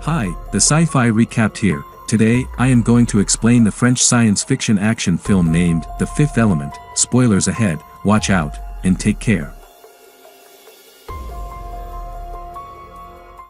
Hi, the Sci-Fi Recapped here. Today, I am going to explain the French science fiction action film named The Fifth Element. Spoilers ahead, watch out, and take care.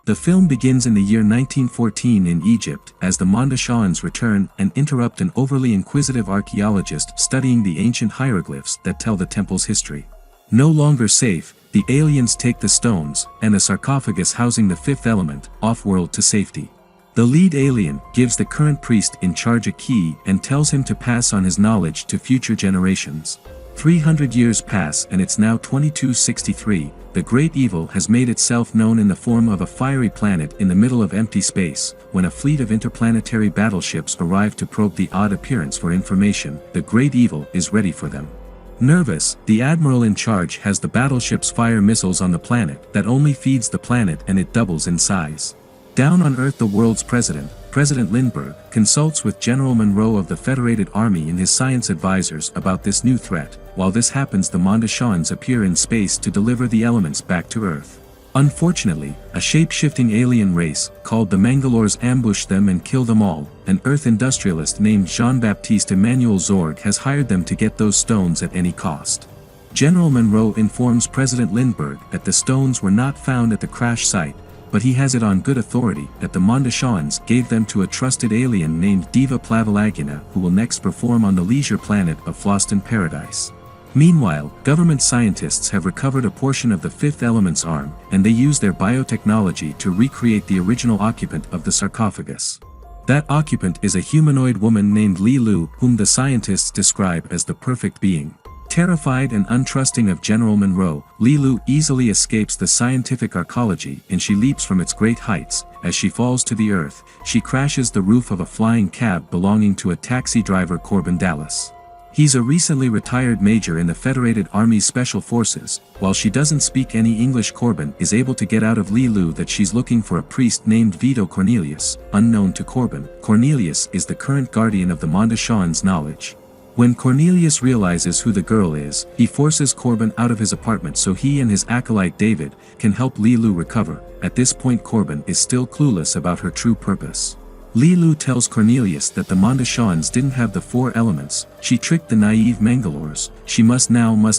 The film begins in the year 1914 in Egypt as the Mondosians return and interrupt an overly inquisitive archaeologist studying the ancient hieroglyphs that tell the temple's history. No longer safe, the aliens take the stones and the sarcophagus housing the fifth element off-world to safety. The lead alien gives the current priest in charge a key and tells him to pass on his knowledge to future generations. 300 years pass and it's now 2263. The great evil has made itself known in the form of a fiery planet in the middle of empty space. When a fleet of interplanetary battleships arrive to probe the odd appearance for information, the great evil is ready for them. Nervous, the admiral in charge has the battleships fire missiles on the planet that only feeds the planet and it doubles in size. Down on Earth, the world's president, President Lindbergh, consults with General Monroe of the Federated Army and his science advisors about this new threat. While this happens, the Mondosians appear in space to deliver the elements back to Earth. Unfortunately, a shape-shifting alien race, called the Mangalores, ambush them and kill them all. An Earth industrialist named Jean-Baptiste Emmanuel Zorg has hired them to get those stones at any cost. General Monroe informs President Lindbergh that the stones were not found at the crash site, but he has it on good authority that the Mondosians gave them to a trusted alien named Diva Plavalagina, who will next perform on the leisure planet of Fhloston Paradise. Meanwhile, government scientists have recovered a portion of the fifth element's arm, and they use their biotechnology to recreate the original occupant of the sarcophagus. That occupant is a humanoid woman named Li Lu, whom the scientists describe as the perfect being. Terrified and untrusting of General Monroe, Li Lu easily escapes the scientific archaeology and she leaps from its great heights. As she falls to the earth, she crashes the roof of a flying cab belonging to a taxi driver, Corbin Dallas. He's a recently retired major in the Federated Army's Special Forces. While she doesn't speak any English, Corbin is able to get out of Li Lu that she's looking for a priest named Vito Cornelius. Unknown to Corbin, Cornelius is the current guardian of the Mondosians' knowledge. When Cornelius realizes who the girl is, he forces Corbin out of his apartment so he and his acolyte David can help Li Lu recover. At this point, Corbin is still clueless about her true purpose. Li Lu tells Cornelius that the Mondosians didn't have the four elements. She tricked the naive Mangalores. She must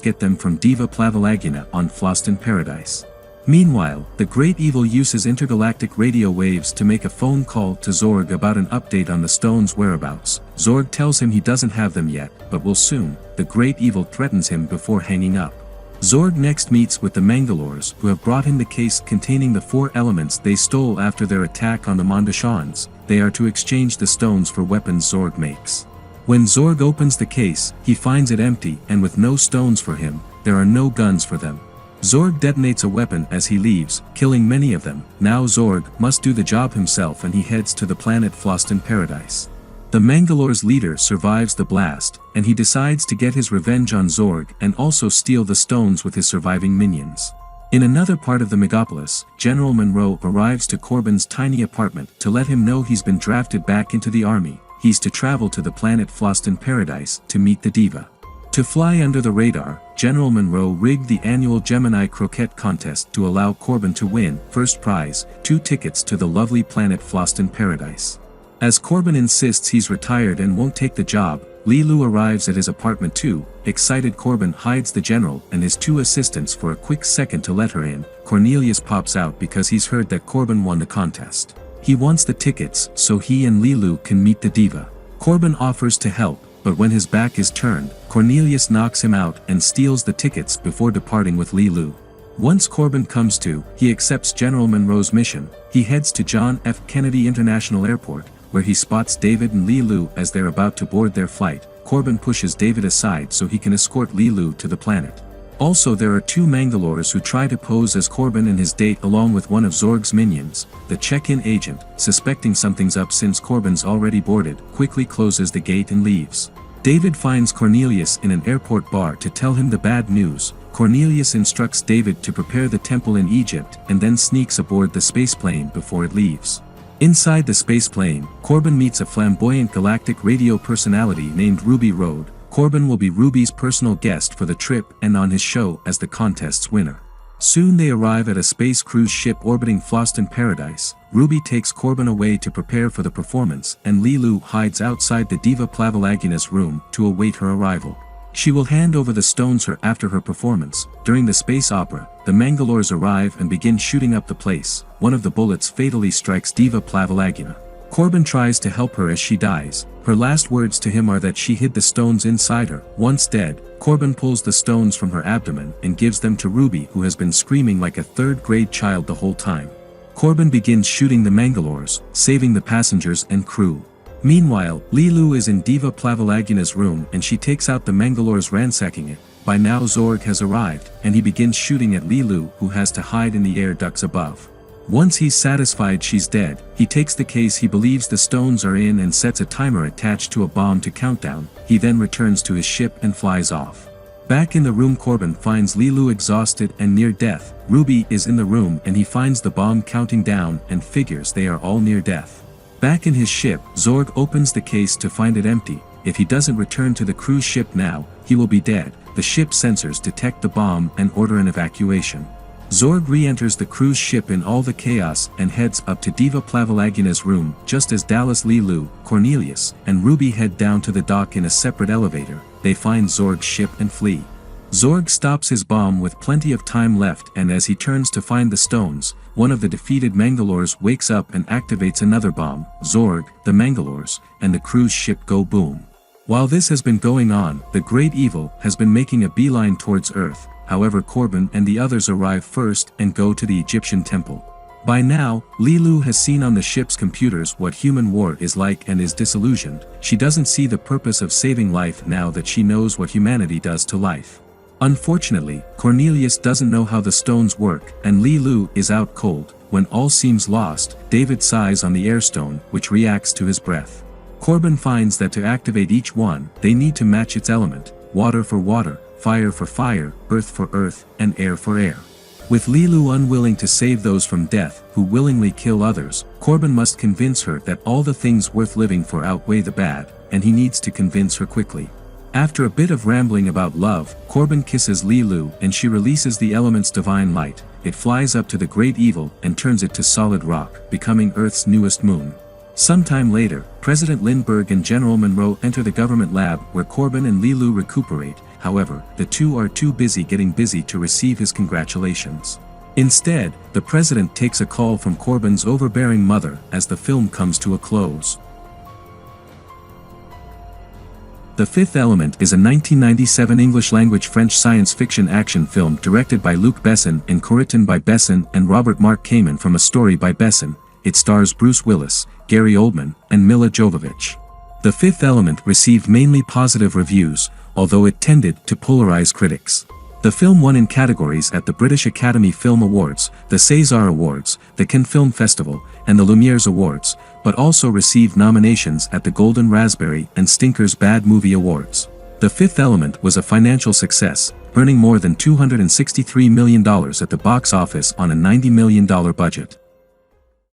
get them from Diva Plavalagina on Fhloston Paradise. Meanwhile, the great evil uses intergalactic radio waves to make a phone call to Zorg about an update on the stones' whereabouts. Zorg tells him he doesn't have them yet, but will soon. The great evil threatens him before hanging up. Zorg next meets with the Mangalores, who have brought him the case containing the four elements they stole after their attack on the Mondosians. They are to exchange the stones for weapons Zorg makes. When Zorg opens the case, he finds it empty, and with no stones for him, there are no guns for them. Zorg detonates a weapon as he leaves, killing many of them. Now Zorg must do the job himself and he heads to the planet Fhloston Paradise. The Mangalores leader survives the blast, and he decides to get his revenge on Zorg and also steal the stones with his surviving minions. In another part of the megapolis, General Monroe arrives to Corbin's tiny apartment to let him know he's been drafted back into the army. He's to travel to the planet Fhloston Paradise to meet the diva. To fly under the radar, General Monroe rigged the annual Gemini Croquette contest to allow Corbin to win, first prize, 2 tickets to the lovely planet Fhloston Paradise. As Corbin insists he's retired and won't take the job, Li Lu arrives at his apartment too. Excited, Corbin hides the general and his 2 assistants for a quick second to let her in. Cornelius pops out because he's heard that Corbin won the contest. He wants the tickets so he and Li Lu can meet the diva. Corbin offers to help, but when his back is turned, Cornelius knocks him out and steals the tickets before departing with Li Lu. Once Corbin comes to, he accepts General Monroe's mission. He heads to John F. Kennedy International Airport, where he spots David and Li Lu as they're about to board their flight. Corbin pushes David aside so he can escort Li Lu to the planet. Also, there are 2 Mangalores who try to pose as Corbin and his date along with one of Zorg's minions. The check-in agent, suspecting something's up since Corbin's already boarded, quickly closes the gate and leaves. David finds Cornelius in an airport bar to tell him the bad news. Cornelius instructs David to prepare the temple in Egypt and then sneaks aboard the spaceplane before it leaves. Inside the spaceplane, Corbin meets a flamboyant galactic radio personality named Ruby Road. Corbin will be Ruby's personal guest for the trip and on his show as the contest's winner. Soon they arrive at a space cruise ship orbiting Fhloston Paradise. Ruby takes Corbin away to prepare for the performance, and Lilu hides outside the Diva Plavolagina's room to await her arrival. She will hand over the stones after her performance. During the space opera, the Mangalores arrive and begin shooting up the place. One of the bullets fatally strikes Diva Plavolagina. Corbin tries to help her as she dies. Her last words to him are that she hid the stones inside her. Once dead, Corbin pulls the stones from her abdomen and gives them to Ruby, who has been screaming like a third-grade child the whole time. Corbin begins shooting the Mangalores, saving the passengers and crew. Meanwhile, Lilu is in Diva Plavolagina's room and she takes out the Mangalores, ransacking it. By now Zorg has arrived, and he begins shooting at Lilu, who has to hide in the air ducts above. Once he's satisfied she's dead, he takes the case he believes the stones are in and sets a timer attached to a bomb to count down. He then returns to his ship and flies off. Back in the room, Corbin finds Lilu exhausted and near death. Ruby is in the room and he finds the bomb counting down and figures they are all near death. Back in his ship, Zorg opens the case to find it empty. If he doesn't return to the cruise ship now, he will be dead. The ship sensors detect the bomb and order an evacuation. Zorg re-enters the cruise ship in all the chaos and heads up to Diva Plavolagina's room, just as Dallas, Lilu, Cornelius, and Ruby head down to the dock in a separate elevator. They find Zorg's ship and flee. Zorg stops his bomb with plenty of time left, and as he turns to find the stones, one of the defeated Mangalores wakes up and activates another bomb. Zorg, the Mangalores, and the cruise ship go boom. While this has been going on, the Great Evil has been making a beeline towards Earth. However, Corbin and the others arrive first and go to the Egyptian temple. By now, Lilu has seen on the ship's computers what human war is like and is disillusioned. She doesn't see the purpose of saving life now that she knows what humanity does to life. Unfortunately, Cornelius doesn't know how the stones work, and Lilu is out cold. When all seems lost, David sighs on the airstone, which reacts to his breath. Corbin finds that to activate each one, they need to match its element: water for water, fire for fire, earth for earth, and air for air. With Lilu unwilling to save those from death who willingly kill others, Corbin must convince her that all the things worth living for outweigh the bad, and he needs to convince her quickly. After a bit of rambling about love, Corbin kisses Lilu and she releases the element's divine light. It flies up to the Great Evil and turns it to solid rock, becoming Earth's newest moon. Sometime later, President Lindbergh and General Monroe enter the government lab where Corbin and Lilu recuperate. However, the two are too busy getting busy to receive his congratulations. Instead, the president takes a call from Corbin's overbearing mother as the film comes to a close. The Fifth Element is a 1997 English-language French science fiction action film directed by Luc Besson and co-written by Besson and Robert Mark Kamen from a story by Besson. It stars Bruce Willis, Gary Oldman, and Milla Jovovich. The Fifth Element received mainly positive reviews, although it tended to polarize critics. The film won in categories at the British Academy Film Awards, the César Awards, the Cannes Film Festival, and the Lumière Awards, but also received nominations at the Golden Raspberry and Stinker's Bad Movie Awards. The Fifth Element was a financial success, earning more than $263 million at the box office on a $90 million budget.